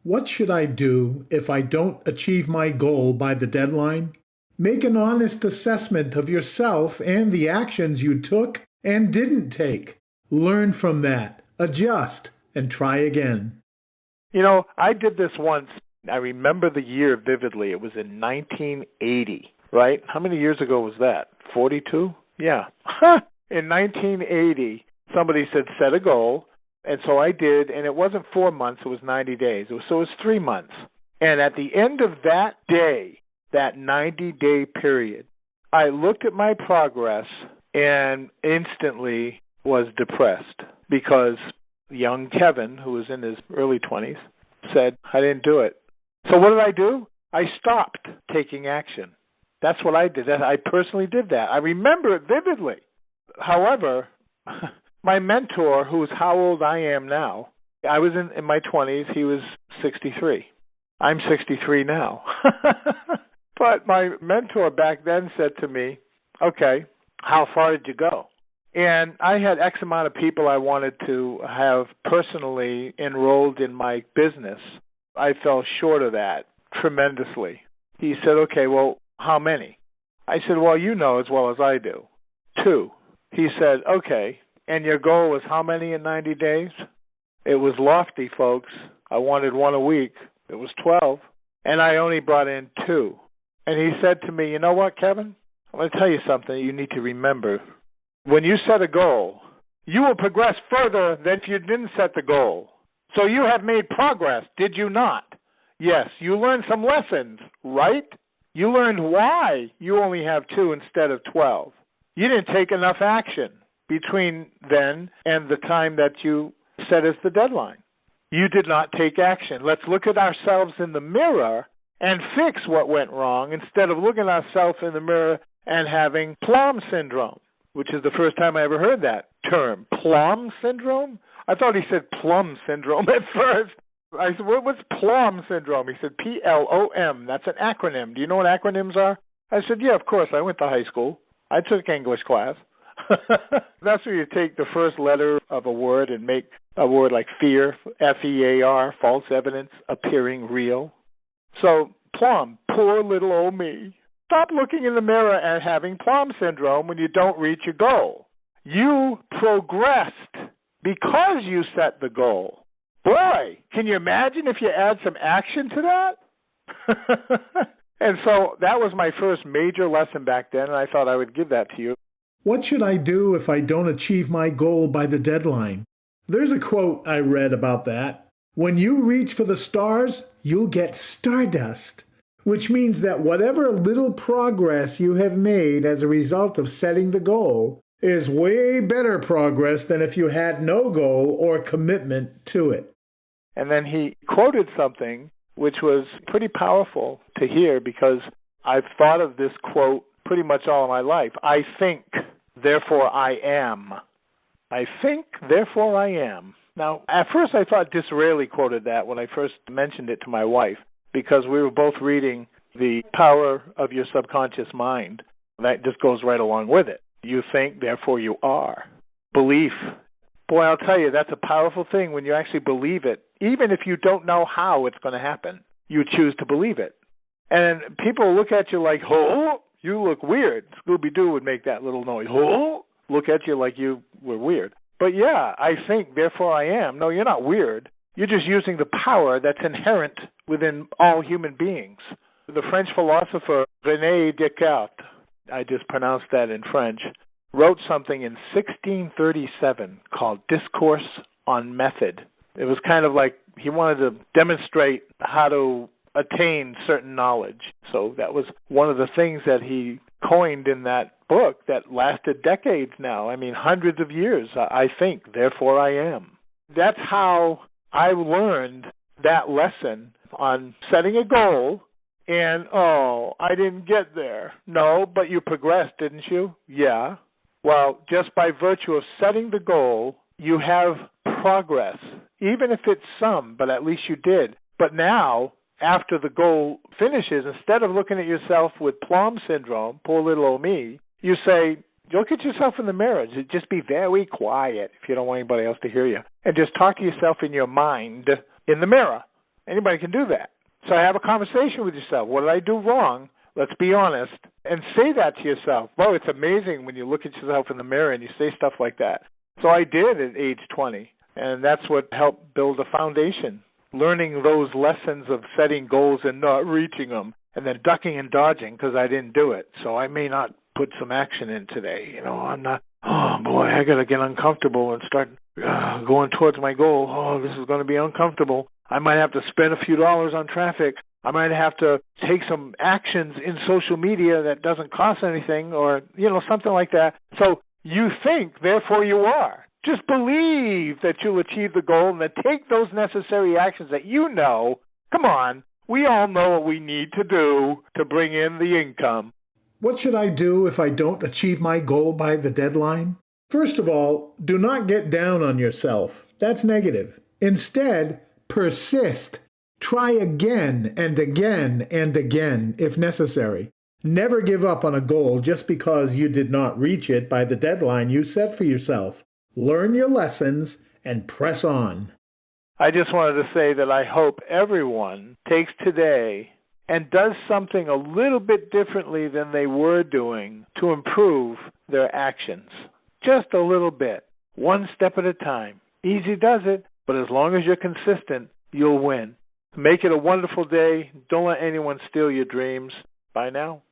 What should I do if I don't achieve my goal by the deadline? Make an honest assessment of yourself and the actions you took and didn't take. Learn from that, adjust, and try again. I did this once. I remember the year vividly. It was in 1980, right? How many years ago was that? 42? Yeah. In 1980, somebody said, set a goal. And so I did, and it wasn't 4 months, it was 90 days. So it was 3 months. And at the end of that day, that 90-day period, I looked at my progress and instantly was depressed because young Kevin, who was in his early 20s, said, I didn't do it. So what did I do? I stopped taking action. That's what I did. I personally did that. I remember it vividly. However, my mentor, who's how old I am now, I was in my 20s, he was 63. I'm 63 now. But my mentor back then said to me, okay, how far did you go? And I had X amount of people I wanted to have personally enrolled in my business. I fell short of that tremendously. He said, okay, well, how many? I said, well, you know as well as I do. 2. He said, okay, and your goal was how many in 90 days? It was lofty, folks. I wanted 1 a week. It was 12, and I only brought in 2. And he said to me, you know what, Kevin? I'm going to tell you something you need to remember. When you set a goal, you will progress further than if you didn't set the goal. So you have made progress, did you not? Yes, you learned some lessons, right? You learned why you only have 2 instead of 12. You didn't take enough action between then and the time that you set as the deadline. You did not take action. Let's look at ourselves in the mirror and fix what went wrong instead of looking at ourselves in the mirror and having plum syndrome, which is the first time I ever heard that term. Plum syndrome? I thought he said plum syndrome at first. I said, what's plum syndrome? He said P-L-O-M. That's an acronym. Do you know what acronyms are? I said, yeah, of course. I went to high school. I took English class. That's where you take the first letter of a word and make a word like fear, F-E-A-R, false evidence, appearing real. So, plum, poor little old me. Stop looking in the mirror and having plum syndrome when you don't reach your goal. You progressed because you set the goal. Boy, can you imagine if you add some action to that? And so that was my first major lesson back then, and I thought I would give that to you. What should I do if I don't achieve my goal by the deadline? There's a quote I read about that. When you reach for the stars, you'll get stardust, which means that whatever little progress you have made as a result of setting the goal is way better progress than if you had no goal or commitment to it. And then he quoted something which was pretty powerful to hear because I've thought of this quote pretty much all of my life. I think, therefore I am. I think, therefore I am. Now, at first I thought Disraeli quoted that when I first mentioned it to my wife because we were both reading The Power of Your Subconscious Mind. That just goes right along with it. You think, therefore you are. Belief. Boy, I'll tell you, that's a powerful thing when you actually believe it. Even if you don't know how it's going to happen, you choose to believe it. And people look at you like, oh, you look weird. Scooby-Doo would make that little noise. Oh, look at you like you were weird. But yeah, I think, therefore I am. No, you're not weird. You're just using the power that's inherent within all human beings. The French philosopher René Descartes, I just pronounced that in French, wrote something in 1637 called Discourse on Method. It was kind of like he wanted to demonstrate how to attain certain knowledge. So that was one of the things that he coined in that book that lasted decades now. I mean, hundreds of years. I think, therefore I am. That's how I learned that lesson on setting a goal and, oh, I didn't get there. No, but you progressed, didn't you? Yeah. Well, just by virtue of setting the goal, you have progress, even if it's some, but at least you did. But now, after the goal finishes, instead of looking at yourself with plum syndrome, poor little old me, you say, look at yourself in the mirror. Just be very quiet if you don't want anybody else to hear you. And just talk to yourself in your mind in the mirror. Anybody can do that. So have a conversation with yourself. What did I do wrong? Let's be honest. And say that to yourself. Well, it's amazing when you look at yourself in the mirror and you say stuff like that. So I did at age 20. And that's what helped build a foundation. Learning those lessons of setting goals and not reaching them, and then ducking and dodging because I didn't do it. So I may not put some action in today. I'm not, oh boy, I got to get uncomfortable and start going towards my goal. Oh, this is going to be uncomfortable. I might have to spend a few dollars on traffic. I might have to take some actions in social media that doesn't cost anything, or, something like that. So you think, therefore you are. Just believe that you'll achieve the goal and then take those necessary actions that come on, we all know what we need to do to bring in the income. What should I do if I don't achieve my goal by the deadline? First of all, do not get down on yourself. That's negative. Instead, persist. Try again and again and again if necessary. Never give up on a goal just because you did not reach it by the deadline you set for yourself. Learn your lessons and press on. I just wanted to say that I hope everyone takes today and does something a little bit differently than they were doing to improve their actions. Just a little bit. One step at a time. Easy does it, but as long as you're consistent, you'll win. Make it a wonderful day. Don't let anyone steal your dreams. Bye now.